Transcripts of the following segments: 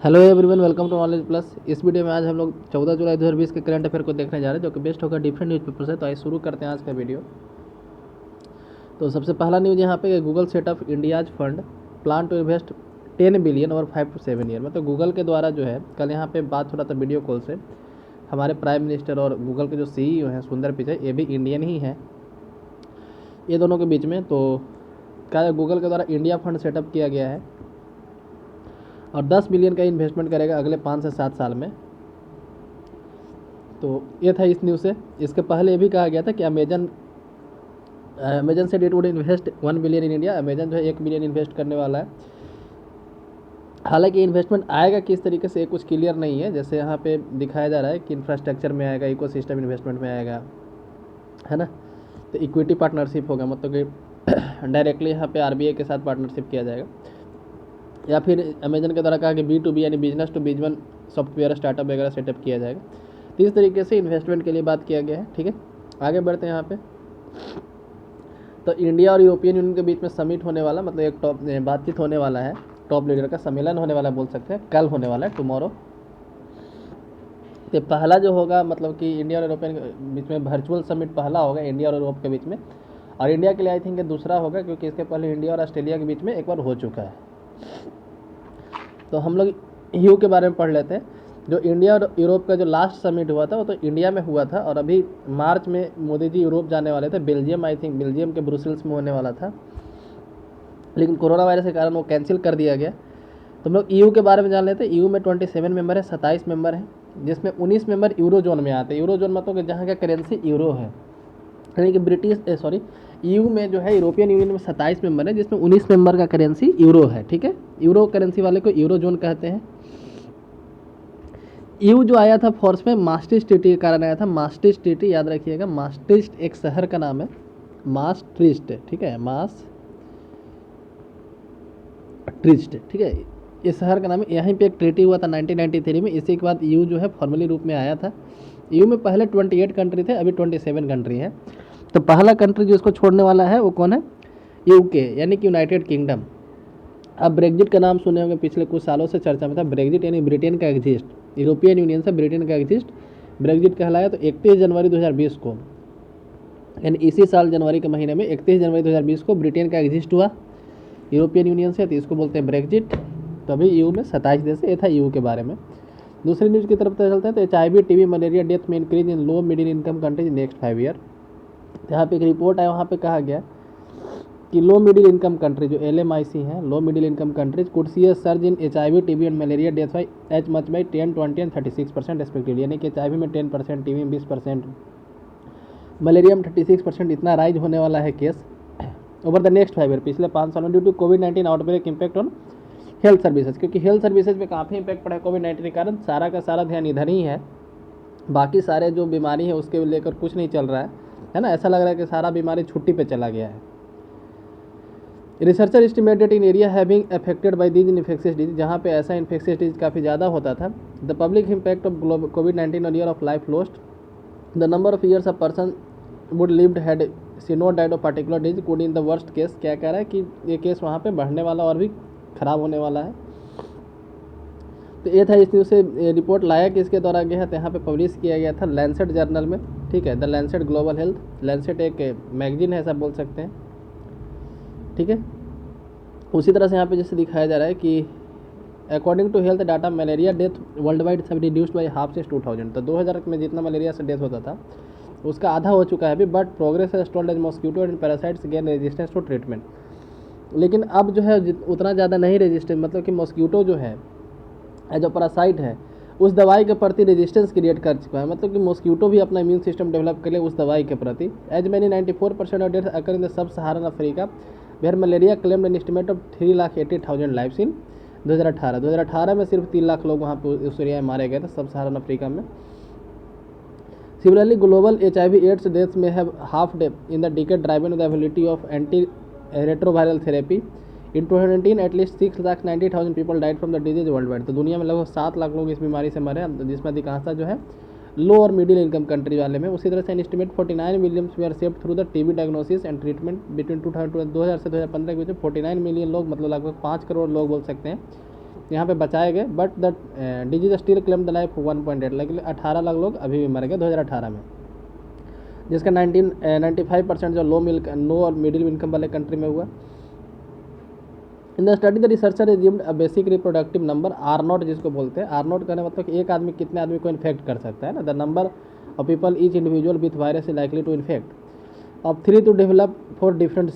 Hello everyone, welcome to knowledge plus. इस video में आज हम लोग 14 जुलाई 2020 के करंट अफेयर को देखने जा रहे हैं, जो कि बेस्ट होगा डिफरेंट न्यूज़पेपर से। तो आइए शुरू करते हैं आज का वीडियो। तो सबसे पहला न्यूज़ यहाँ पे Google setup India's fund plan to invest 10 billion over 5 to 7 year. मतलब गूगल के द्वारा जो है, कल यहाँ पे बात हो रहा था वीडियो कॉल से, हमारे प्राइम मिनिस्टर और गूगल के जो CEO हैं सुंदर पिचाई, ये भी इंडियन ही हैं, ये दोनों के बीच में। तो क्या गूगल के द्वारा इंडिया फंड सेटअप किया गया है और 10 बिलियन का इन्वेस्टमेंट करेगा अगले 5 से 7 साल में। तो ये था इस न्यूज़ से। इसके पहले ये भी कहा गया था कि अमेजन से it would invest 1 billion in India. Amazon जो है 1 बिलियन इन्वेस्ट करने वाला है। हालांकि इन्वेस्टमेंट आएगा किस तरीके से ये कुछ क्लियर नहीं है। जैसे यहाँ पे दिखाया जा रहा है कि इंफ्रास्ट्रक्चर में आएगा, इकोसिस्टम इन्वेस्टमेंट में आएगा, है ना। तो इक्विटी पार्टनरशिप होगा, मतलब कि डायरेक्टली यहाँ पे RBI के साथ पार्टनरशिप किया जाएगा। या फिर अमेजन के द्वारा कहा कि B2B यानी business to business software startup वगैरह सेटअप किया जाएगा। तो इस तरीके से इन्वेस्टमेंट के लिए बात किया गया है। ठीक है, आगे बढ़ते हैं यहाँ पे। तो इंडिया और यूरोपियन यूनियन के बीच में समिट होने वाला, मतलब एक बातचीत होने वाला है, टॉप लीडर का सम्मेलन होने वाला बोल सकते हैं, कल होने वाला है, टुमारो। तो पहला जो होगा, मतलब कि इंडिया और यूरोपियन के बीच में वर्चुअल समिट पहला होगा इंडिया और यूरोप के बीच में। और इंडिया के लिए आई थिंक दूसरा होगा, क्योंकि इसके पहले इंडिया और ऑस्ट्रेलिया के बीच में एक बार हो चुका है। तो हम लोग EU के बारे में पढ़ लेते हैं। जो इंडिया और यूरोप का जो लास्ट समिट हुआ था वो तो इंडिया में हुआ था, और अभी मार्च में मोदी जी यूरोप जाने वाले थे, बेल्जियम, आई थिंक बेल्जियम के ब्रुसेल्स में होने वाला था, लेकिन कोरोना वायरस के कारण वो कैंसिल कर दिया गया। तो हम लोग EU के बारे में जान लेते हैं। EU में 27 मेंबर है, 27 मेंबर हैं, जिसमें 19 मेंबर यूरो जोन में आते हैं। यूरो जोन मतलब कि जहाँ का करेंसी यूरो है, यानी कि EU में जो है, यूरोपियन यूनियन में 27 मेंबर है, जिसमें 19 मेंबर का करेंसी यूरो है। ठीक है, यूरो करेंसी वाले को यूरो जोन कहते हैं। EU जो आया था फोर्स में मास्ट्रिक्ट ट्रीटी के कारण आया था। मास्ट्रिक्ट ट्रीटी याद रखिएगा, मास्ट्रिक्ट एक शहर का नाम है, मास्ट्रिक्ट। ठीक है, मास्ट्रिक्ट, ठीक है, ये शहर का नाम है। यहीं पे एक ट्रीटी हुआ था 1993 में। इसी के बाद EU जो है फॉर्मली रूप में आया था। EU में पहले 28 कंट्री थे, अभी 27 कंट्री हैं। तो पहला कंट्री जो इसको छोड़ने वाला है वो कौन है? UK, यानी कि यूनाइटेड किंगडम। अब ब्रेग्जिट का नाम सुने होंगे, पिछले कुछ सालों से चर्चा में था। ब्रेग्जिट यानी ब्रिटेन का एग्जिस्ट, यूरोपियन यूनियन से ब्रिटेन का एग्जिस्ट ब्रेग्जिट कहलाया। तो 31 जनवरी 2020 को, यानी इसी साल जनवरी के महीने में 31 जनवरी 2020 को ब्रिटेन का एग्जिस्ट हुआ यूरोपियन यूनियन से, तो इसको बोलते हैं ब्रेग्जिट। तो अभी EU में 27 देश है। ये था EU के बारे में। दूसरी न्यूज़ की तरफ चलते हैं। तो HIV, TB, मलेरिया डेथ में increase in low middle income countries next 5 year. यहाँ पे एक रिपोर्ट है, वहाँ पे कहा गया कि लो मिडिल इनकम कंट्री जो LMIC हैं, low middle income countries could see a surge in HIV, TB and malaria death by as much by 10, 20 and 36% respectively. यानी कि HIV में 10%, TB में 20%, मलेरिया में 36% इतना राइज होने वाला है case over the next 5 year, पिछले 5 सालों, ड्यू टू कोविड-19 outbreak impact on health services. क्योंकि हेल्थ सर्विसेज में काफ़ी इंपैक्ट पड़ा है कोविड-19 के कारण। सारा का सारा ध्यान इधर ही है, बाकी सारे जो बीमारी है उसके लेकर कुछ नहीं चल रहा है ना। ऐसा लग रहा है कि सारा बीमारी छुट्टी पे चला गया है। Researcher estimated in area having affected by these infectious disease, जहाँ पे ऐसा इन्फेक्शियस डिजीज काफ़ी ज़्यादा होता था। द पब्लिक इम्पैक्ट ऑफ कोविड-19 on year of life lost, the number of years a person would lived had she not died of particular disease could in the worst case. क्या कह रहा है कि ये केस वहाँ पे बढ़ने वाला और भी ख़राब होने वाला है। तो ये था इस न्यूज़ से रिपोर्ट लाया कि इसके द्वारा गया है। तो यहाँ पे पब्लिश किया गया था लैंसेट जर्नल में। ठीक है, the Lancet global health. Lancet एक मैगजीन है, ऐसा बोल सकते हैं। ठीक है, उसी तरह से यहाँ पे जैसे दिखाया जा रहा है कि according to health data malaria death worldwide सब रिड्यूस्ड बाई हाफ सिंस 2000। तो 2000 में जितना मलेरिया से डेथ होता था उसका आधा हो चुका है अभी। बट प्रोग्रेस है stalled as mosquito and parasites gain resistance to treatment. लेकिन अब जो है उतना ज़्यादा नहीं रेजिस्टेंस, मतलब कि मॉस्किटो जो है जो पैरासाइट है उस दवाई के प्रति रेजिस्टेंस क्रिएट कर चुका है। मतलब कि मॉस्किटो भी अपना इम्यून सिस्टम डेवलप कर ले उस दवाई के प्रति। As many 94% of death occur in the sub Saharan Africa, where malaria claimed an estimate of 3,80,000 lifes in 2018 में सिर्फ 3 लाख लोग वहाँ पर उस एरिया में मारे गए थे, सब सहारन अफ्रीका में। Similarly, global HIV/AIDS deaths may have halved in the decade, driven the availability of antiretroviral therapy. In 2019, at least 6,90,000 people died from the disease worldwide. तो दुनिया में लगभग 7 लाख लोग इस बीमारी से मरे, जिसमें अधिकांशता जो है लो और मिडिल इनकम कंट्री वाले में। उसी तरह से estimate 49 million were saved through the TB diagnosis and treatment between 2000 से 2015 के बीच में 49 मिलियन लोग, मतलब लगभग 5 करोड़ लोग बोल सकते हैं, यहाँ पे बचाए गए, but the disease still claim the life 1.8, लेकिन 18 लाख लोग अभी भी मर गए 2018 में, जिसका 95% जो लो और मिडिल इनकम वाले कंट्री में हुआ। In the study the researcher assumed a basic reproductive number R nought, जिसको बोलते हैं आर नॉट, कहने मतलब कि एक आदमी कितने आदमी को इन्फेक्ट कर सकता है ना, the number of people each individual with virus is likely to infect of 3 to develop for different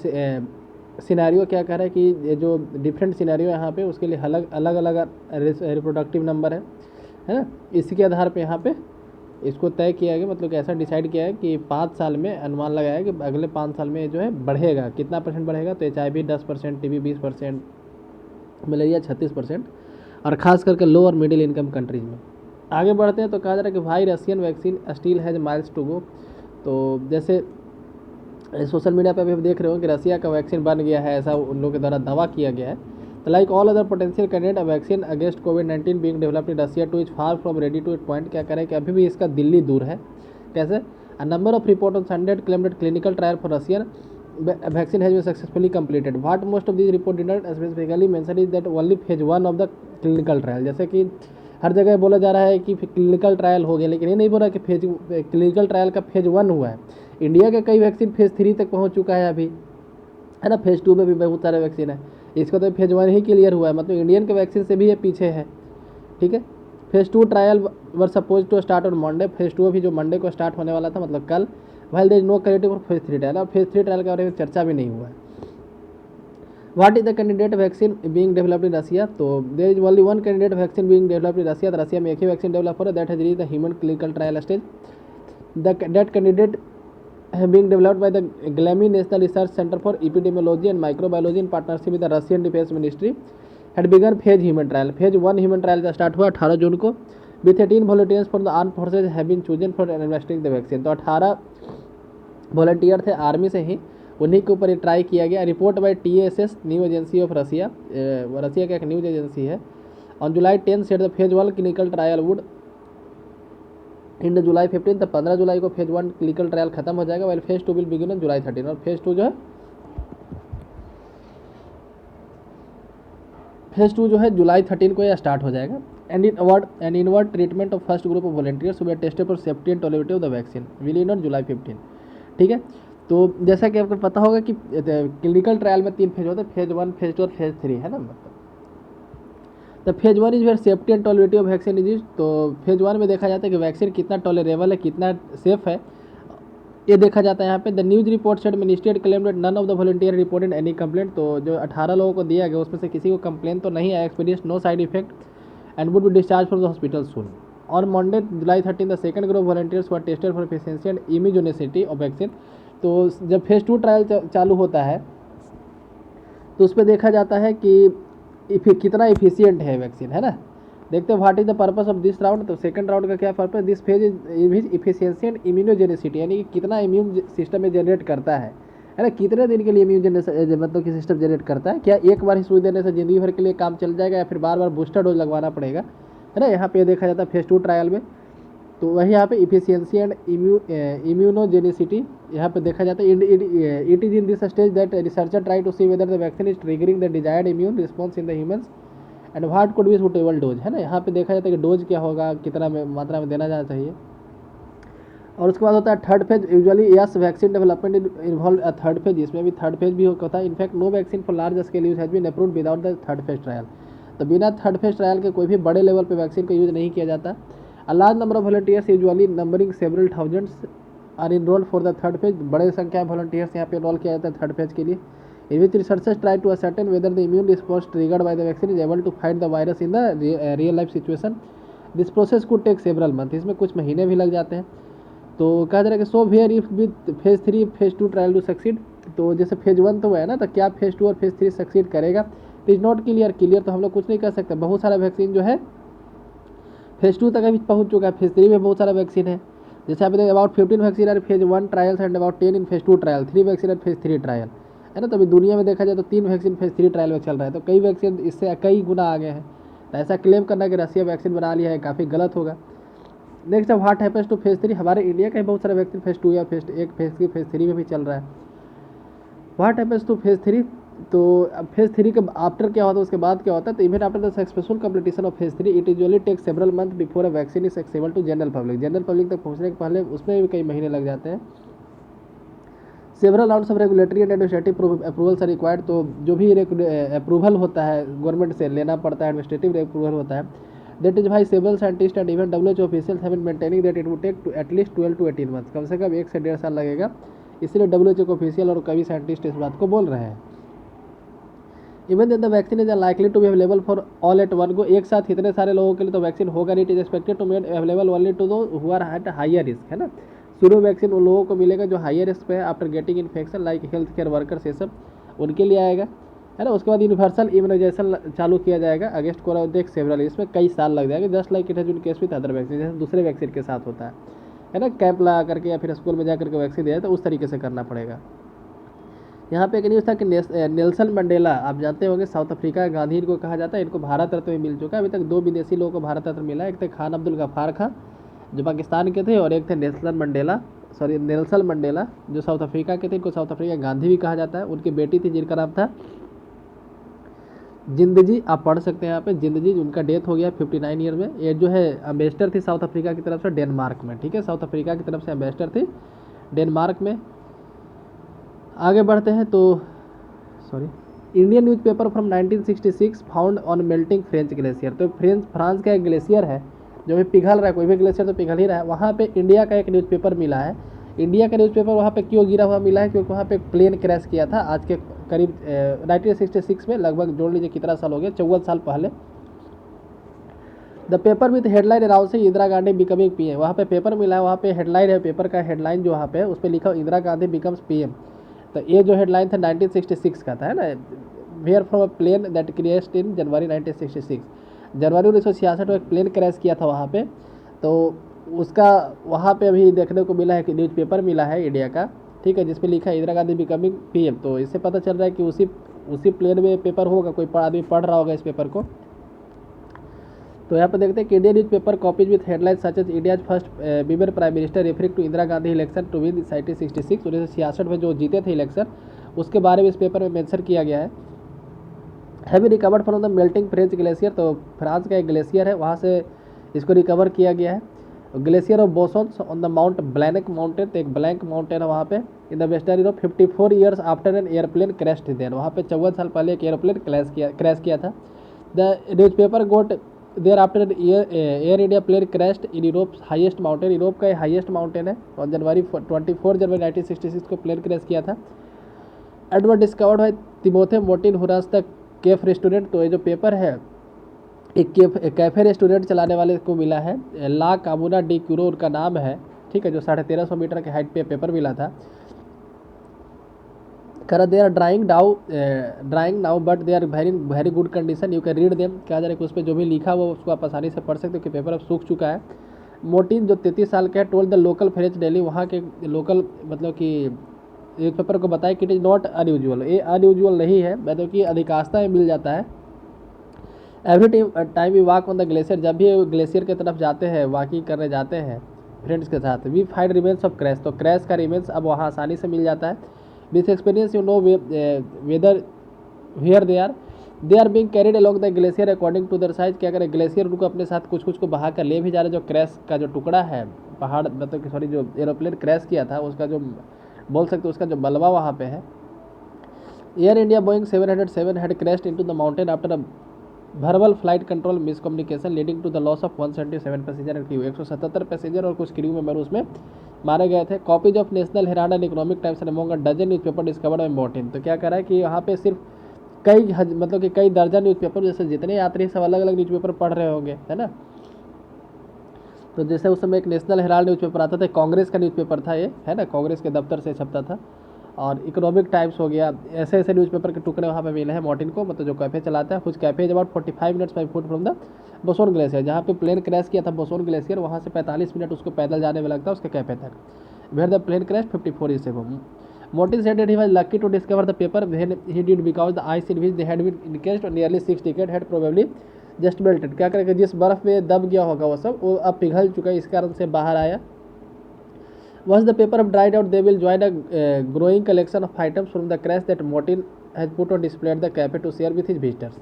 scenario. क्या कह रहा है कि ये जो डिफरेंट सिनेरियो यहाँ पे उसके लिए अलग अलग रिप्रोडक्टिव नंबर है ना। इसके आधार पे यहाँ पे इसको तय किया गया, मतलब कि ऐसा डिसाइड किया है कि 5 साल में अनुमान लगाया है कि अगले 5 साल में जो है बढ़ेगा, कितना परसेंट बढ़ेगा, तो HIV 10%, TB 20%, मलेरिया 36%, और ख़ास करके लो और मिडिल इनकम कंट्रीज़ में। आगे बढ़ते हैं तो कहा जा रहा है कि भाई Russian vaccine still has miles to go. तो जैसे सोशल मीडिया पे भी आप देख रहे हो कि रसिया का वैक्सीन बन गया है, ऐसा उन लोगों के द्वारा दावा किया गया है। तो like all other potential candidate, vaccine against कोविड-19 being developed in Russia too is far from ready to it point. क्या करें कि अभी भी इसका दिल्ली दूर है। कैसे? A number of report on Sunday claimed clinical trial for Russian vaccine has been successfully completed. What most of this report did not specifically mention is that only phase 1 of the clinical trial. जैसे कि हर जगह बोला जा रहा है कि clinical trial हो गया, लेकिन ये नहीं बोल रहा कि क्लिनिकल ट्रायल का फेज 1 हुआ है। इंडिया के कई वैक्सीन फेज 3 तक पहुंच चुका है अभी, है ना। फेज 2 में भी बहुत सारे वैक्सीन है, इसका तो फेज 1 ही क्लियर हुआ है, मतलब इंडियन के वैक्सीन से भी ये पीछे है। ठीक है। Phase 2 trial were suppose to start on Monday. Phase 2 अभी जो मंडे को स्टार्ट होने वाला था, मतलब कल। While there is no clarity for phase 3 trial, और फेज 3 ट्रायल के बारे में चर्चा भी नहीं हुआ है। What is the candidate vaccine being developed in Russia. तो there is only one candidate vaccine being developed in Russia. तो रसिया में एक ही वैक्सीन डेवलप हो रहा है, that has reached the human clinical trial stage. That candidate being developed by the GLAMI National Research Center for Epidemiology and Microbiology in partnership with the Russian Defense Ministry had begun phase human trial. Phase 1 human trial का start हुआ 18 जून को, with 18 volunteers from the armed forces have been chosen for administering the vaccine। तो 18 volunteer थे army से ही, उन्हीं के ऊपर ये ट्राई किया गया। Report by TSS new agency of Russia, Russia का एक न्यूज एजेंसी है। On July 10 set the phase 1 clinical trial would in July 15, तो 15 जुलाई को फेज 1 क्लिनिकल ट्रायल खत्म हो जाएगा। While phase 2 will begin on July 13, और फेज 2 जो है जुलाई 13 को यह स्टार्ट हो जाएगा। And inward treatment of first group of volunteers way tested for safety and tolerability of the vaccine will in on July 15। ठीक है। तो जैसा कि आपको पता होगा कि क्लिनिकल ट्रायल में 3 फेज होते हैं, फेज 1, फेज 2 और फेज 3, है ना। तो phase 1 is where safety and tolerability of vaccine is. तो फेज 1 में देखा जाता है कि वैक्सीन कितना टॉलरेबल है, कितना सेफ है, ये देखा जाता है यहाँ पे। The news report said ministry claimed none of the volunteer reported any complaint. तो जो 18 लोगों को दिया गया उसमें से किसी को कंप्लेंट तो नहीं आया, experience no side effect and would be discharge from the hospital soon. On Monday July 13 the second group volunteers were tested for efficiency and immunogenicity of vaccine. तो जब फेज 2 ट्रायल चालू होता है तो उस पर देखा जाता है कि कितना इफिशियंट है वैक्सीन, है ना। देखते हैं what is the purpose of this round. तो सेकंड राउंड का क्या purpose, this phase is efficiency and immunogenicity, यानी कि कितना इम्यून सिस्टम में जनरेट करता है ना, कितने दिन के लिए इम्यून मतलब कि सिस्टम जनरेट करता है। क्या एक बार ही सुई देने से ज़िंदगी भर के लिए काम चल जाएगा, या फिर बार बार बूस्टर डोज लगवाना पड़ेगा, है ना। यहाँ पे देखा जाता है फेज 2 ट्रायल में। तो वही यहाँ पे इफिशियंसी एंड इम्यूनोजेनिसिटी यहाँ पे देखा जाता है। It is in this stage that researcher try to see whether the vaccine is triggering the desired immune response in the humans and what could be suitable dose, है ना। यहाँ पे देखा जाता है कि डोज क्या होगा, कितना मात्रा में देना जाना चाहिए। और उसके बाद होता है third phase. Usually yes vaccine development involve third phase, इसमें भी थर्ड फेज भी होता है। In fact no vaccine for large scale use has been approved without the third phase trial. तो बिना थर्ड फेज ट्रायल के कोई भी बड़े लेवल पे वैक्सीन का यूज नहीं किया जाता। A large number of volunteers usually numbering several thousands are enrolled for the third phase. बड़े संख्या में वॉलंटियर्स यहाँ पे इनरोल किया जाता है थर्ड फेज के लिए। In which researchers try to ascertain whether the immune response triggered by the vaccine is able to fight the virus in the real life situation. This process could take several months. इसमें कुछ महीने भी लग जाते हैं। तो कहा जा रहा है कि so where if with phase 3 phase 2 trial to succeed, तो जैसे फेज 1 तो है ना, तो क्या फेज 2 और फेज 3 सक्सीड करेगा। इट इज नॉट क्लियर तो हम लोग कुछ नहीं कर सकते। बहुत सारा वैक्सीन जो है फेज 2 तक अभी पहुँच चुका है, फेज 3 में बहुत सारा वैक्सीन है। जैसे आप देखिए about 15 vaccine R phase 1 trials and about 10 in phase 2 trial, 3 vaccine R phase 3 trial, है ना। तो अभी दुनिया में देखा जाए तो 3 वैक्सीन फेज 3 ट्रायल में चल रहा है। तो कई वैक्सीन इससे कई गुना आगे हैं। तो ऐसा क्लेम करना कि रसिया वैक्सीन बना लिया है काफ़ी गलत होगा। नेक्स्ट अब व्हाट हैपेंस टू फेज 3। हमारे इंडिया का ही बहुत सारे वैक्सीन फेज 2 या फेज 1 फेज 3 में भी चल रहा है। व्हाट हैपेंस टू फेज 3 तो अब फेज़ 3 के आफ्टर क्या होता है, उसके बाद क्या होता है, तो even after the successful completion of phase 3 it usually take several month before a vaccine is accessible to general public. General public तक पहुंचने के पहले उसमें भी कई महीने लग जाते हैं। Several rounds of regulatory and administrative approvals are required. तो जो भी अप्रूवल होता है गवर्नमेंट से लेना पड़ता है, एडमिनिस्ट्रेटिव अप्रूवल होता है। That is by several scientist and even WHO officials have been maintaining that it would take to at least 12 to 18 months, कम से कम 1 से 1.5 साल लगेगा। इसलिए डब्ल्यूएचओ के ऑफिशियल और कई साइंटिस्ट इस बात को बोल रहे हैं। Even the vaccine is unlikely to be available for all at one go, एक साथ इतने सारे लोगों के लिए तो वैक्सीन होगा नहीं। It is expected to made available only to those who are at higher risk, है ना। शुरू वैक्सीन उन लोगों को मिलेगा जो हायर रिस्क पे है after getting infection, like health care workers, ये सब उनके लिए आएगा, है ना। उसके बाद यूनिवर्सल इम्यूनाइजेशन चालू किया जाएगा अगेंस्ट कोरोना देख सेवरल, इसमें कई साल लग जाएंगे, just like it has been case with other vaccine, जैसे दूसरे वैक्सीन के साथ होता है ना। कैंप लगा करके या फिर स्कूल में जा करके वैक्सीन दिया तो उस तरीके से करना पड़ेगा। यहाँ पे एक न्यूज़ था कि नेल्सन मंडेला, आप जानते होंगे साउथ अफ्रीका का गांधी इनको कहा जाता है, इनको भारत रत्न भी मिल चुका है। अभी तक 2 विदेशी लोगों को भारत रत्न मिला है, एक थे खान अब्दुल गफ्फार खां जो पाकिस्तान के थे, और एक थे नेल्सन मंडेला जो साउथ अफ्रीका के थे। इनको साउथ अफ्रीका गांधी भी कहा जाता है। उनकी बेटी थी जिनका नाम था जिंदजी, आप पढ़ सकते हैं यहाँ पे जिंदजी, उनका डेथ हो गया 59 ईयर में। ये जो है एम्बेसडर थी साउथ अफ्रीका की तरफ से डेनमार्क में, ठीक है, साउथ अफ्रीका की तरफ से एम्बेसडर थी डेनमार्क में। आगे बढ़ते हैं तो Indian newspaper from 1966 found on melting French glacier. तो फ्रांस का एक ग्लेशियर है जो भी पिघल रहा है, कोई भी ग्लेशियर तो पिघल ही रहा है, वहाँ पे इंडिया का एक न्यूज़पेपर मिला है। इंडिया का न्यूज़पेपर वहाँ पे क्यों गिरा हुआ मिला है, क्योंकि वहाँ पे एक प्लेन क्रैश किया था आज के करीब 1966 में, लगभग जोड़ लीजिए कितना साल हो गया, 14 साल पहले। The paper with headline announcing Indira Gandhi becoming PM, वहाँ पे पेपर मिला है, वहाँ पे हेडलाइन है, पेपर का हेडलाइन जो वहाँ पे है उस पर लिखा इंदिरा गांधी बिकम्स पीएम। तो ये जो हेडलाइन था 1966 का था, है ना। Where from a plane that crashed in January 1966, जनवरी 1966 में एक प्लेन क्रैश किया था वहाँ पे। तो उसका वहाँ पे अभी देखने को मिला है कि न्यूज़पेपर मिला है इंडिया का, ठीक है, जिसपे लिखा है इंदिरा गांधी बिकमिंग पीएम। तो इससे पता चल रहा है कि उसी प्लेन में पेपर होगा, कोई आदमी पढ़ रहा होगा इस पेपर को। तो यहाँ पर देखते हैं कि Indian news paper copies with headline such as India's first women prime minister referring to Indira Gandhi election to win 1966, 1966 में जो जीते थे इलेक्शन, उसके बारे में इस पेपर में मेंशन किया गया है। Have be recovered from the melting French glacier, तो फ्रांस का एक ग्लेशियर है, वहाँ से इसको रिकवर किया गया है। Glacier of Bossons on the mount blank mountain, तो एक ब्लैंक माउंटेन है वहाँ पे in the western Europe 54 years after an airplane crashed there, वहाँ पे 54 साल पहले एक एयरप्लेन क्रैश किया था। The news paper got there after Air India plane crashed in Europe highest mountain, Europe का हाईएस्ट माउंटेन है, और 24 जनवरी 1966 को प्लेन क्रैश किया था। Edward discovered by Timothee Mortin who runs the cafe restaurant, तो ये जो पेपर है एक कैफे रेस्टोरेंट चलाने वाले को मिला है, ला कामुना डी क्यूरो उनका नाम है, ठीक है, जो 1350 मीटर के हाइट पे पेपर मिला था। कर they are drawing now but they are very good condition, you can read them, कहा जा रहा है कि उस पर जो भी लिखा हुआ उसको आप आसानी से पढ़ सकते हो कि पेपर अब सूख चुका है। मोटिन जो 33 साल का है told the local French daily, वहाँ के लोकल मतलब कि न्यूज़ पेपर को बताया कि इट इज़ नॉट अनयूजुअल, ये अनयूजुअल नहीं है, मतलब कि अधिकांशता में मिल जाता है। Every time we walk on the glacier, जब भी ग्लेशियर की तरफ जाते हैं, वॉकिंग करने जाते हैं फ्रेंड्स के साथ, we find remains of crash, तो क्रैश का रिमेन्स अब वहाँ आसानी से मिल जाता है। With experience you know whether where they are being carried along the glacier according to their size, क्या करें ग्लेशियर उनको अपने साथ कुछ कुछ को बहा कर ले भी जा रहे, जो क्रैश का जो टुकड़ा है पहाड़, मतलब कि सॉरी जो एरोप्लेन क्रैश किया था उसका जो बोल सकते उसका जो मलबा वहाँ पे है। Air India Boeing 707 had crashed into the mountain after a verbal flight control miscommunication leading to the loss of 177 passenger and crew, 177 passenger और कुछ क्रू मेंबर उसमें मारे गए थे। Copies of National Herald and Economic Times and among a dozen newspaper discovered by Mortin, तो क्या कह रहा है कि यहाँ पे सिर्फ मतलब कि कई दर्जन न्यूज़पेपर, जैसे जितने यात्री सब अलग अलग न्यूज़पेपर पढ़ रहे होंगे, है ना। तो जैसे उस समय एक नेशनल हेराल्ड न्यूज़पेपर आता था, कांग्रेस का न्यूज़पेपर था ये, है ना, कांग्रेस के दफ्तर से छपता था, और इकोनॉमिक टाइम्स हो गया, ऐसे ऐसे न्यूज़पेपर के टुकड़े वहाँ पे मिले हैं मोर्टिन को, मतलब जो कैफ़े चलाता है। कुछ cafe is about 45 minutes by foot from the boson glacier, जहाँ पे प्लेन क्रैश किया था बोसोन ग्लेशियर, वहाँ से 45 मिनट उसको पैदल जाने में लगता है उसके कैफ़े तक। Where the plane crash 54 years ago, Mortin said that he was lucky to discover the paper when he did because the ice in which they had been encased for nearly 6 decades had probably just melted, क्या करेगा जिस बर्फ में दब गया होगा वो सब, वो अब पिघल चुका है, इस कारण से बाहर आया। Once the paper have dried out, they will join a growing collection of items from the crash that Mortin has put on display at the cafe to share with his visitors.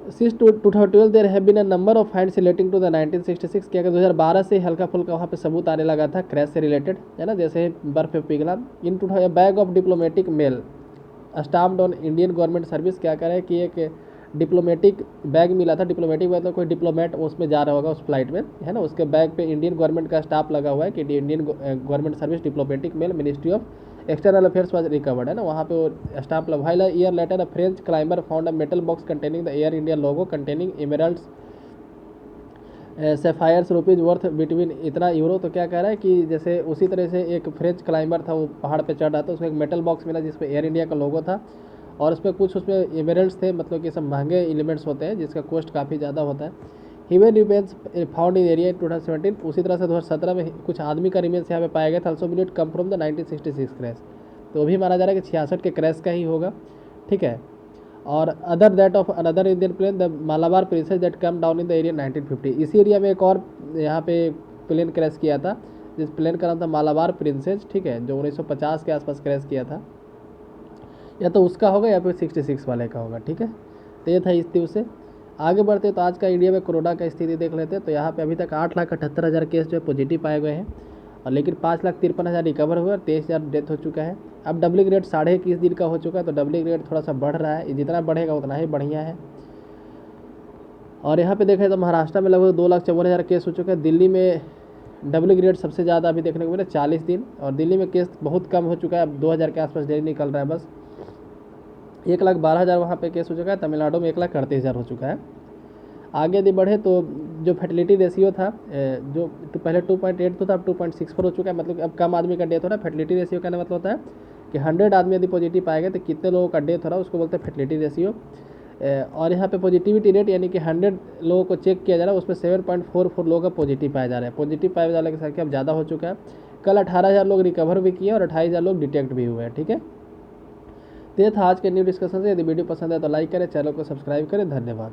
Since 2012 there have been a number of finds relating to the 1966। क्या 2012 से हल्का फुल्का वहाँ पे सबूत आने लगा था क्रैश से रिलेटेड, है ना, जैसे बर्फ पे पिघला। In two bag of diplomatic mail stamped on Indian government service. क्या कह रहे हैं कि एक डिप्लोमेटिक बैग मिला था, डिप्लोमेटिक बैग मतलब कोई डिप्लोमेट उसमें जा रहा होगा उस फ्लाइट में, है ना, उसके बैग पे इंडियन गवर्नमेंट का स्टाफ लगा हुआ है कि Indian government service diplomatic mail ministry of external affairs was recovered, है ना, वहाँ पे वो स्टाम्प लगा। While year later a French climber found a metal box containing the air India logo containing emeralds sapphires rupees worth between इतना euro. तो क्या कह रहा है कि जैसे उसी तरह से एक फ्रेंच क्लाइंबर था, वो पहाड़ पे चढ़ रहा था, उसमें एक मेटल बॉक्स मिला जिसपे एयर इंडिया का लोगो था और उसमें कुछ उसमें एमराल्ड्स थे, मतलब कि सब महंगे एलिमेंट्स होते हैं जिसका कॉस्ट काफ़ी ज़्यादा होता है। Human remains found in area in 2017। उसी तरह से 2017 में कुछ आदमी का रिमेन्स यहाँ पे पाया गया था। Also believed come from the 1966 crash. तो वो भी माना जा रहा है कि 66 के क्रैश का ही होगा, ठीक है। और other that of another Indian plain the Malabar princess that come down in the area 1950। इसी एरिया में एक और यहाँ पे प्लेन क्रैश किया था, जिस प्लेन का नाम था मालाबार प्रिंसेस, ठीक है, जो 1950 के आसपास क्रैश किया था। या तो उसका होगा या फिर 66 वाले का होगा, ठीक है। तो ये था इस दिवस से। आगे बढ़ते तो आज का इंडिया में कोरोना का स्थिति देख लेते हैं। तो यहाँ पे अभी तक 8,78,000 केस जो है पॉजिटिव पाए गए हैं और लेकिन 5,53,000 रिकवर हुए और 23,000 डेथ हो चुका है। अब डब्लिंग रेट 21.5 दिन का हो चुका है, तो डब्लिंग रेट थोड़ा सा बढ़ रहा है, जितना बढ़ेगा उतना ही बढ़िया है। और यहाँ पे देखें तो महाराष्ट्र में लगभग 2,54,000 केस हो चुके हैं। दिल्ली में डब्लिंग रेट सबसे ज़्यादा अभी देखने को मिला 40 दिन, और दिल्ली में केस बहुत कम हो चुका है, अब 2,000 के आसपास डेली निकल रहा है बस। 1,12,000 वहाँ पे केस हो चुका है। तमिलनाडु में 1,38,000 हो चुका है। आगे यदि बढ़े तो जो फर्टिलिटी रेशियो था, जो पहले 2.8 था, अब 2.64 हो चुका है, मतलब अब कम आदमी का डेथ हो रहा है। फर्टिलिटी रेशियो का मतलब होता है कि 100 आदमी यदि पॉजिटिव पाए गए तो कितने लोगों का डेथ हो रहा है, उसको बोलते हैं फर्टिलिटी रेशियो। और यहाँ पे पॉजिटिविटी रेट यानी कि 100 लोगों को चेक किया जा रहा है, उसमें 7.44 लोगों का पॉजिटिव पाया जा रहा है। पॉजिटिव पाए जाने की संख्या अब ज़्यादा हो चुका है। कल 18,000 लोग रिकवर भी किए और 28,000 लोग डिटेक्ट भी हुए हैं, ठीक है। तो ये था आज के न्यू डिस्कशन से। यदि वीडियो पसंद है तो लाइक करें, चैनल को सब्सक्राइब करें। धन्यवाद।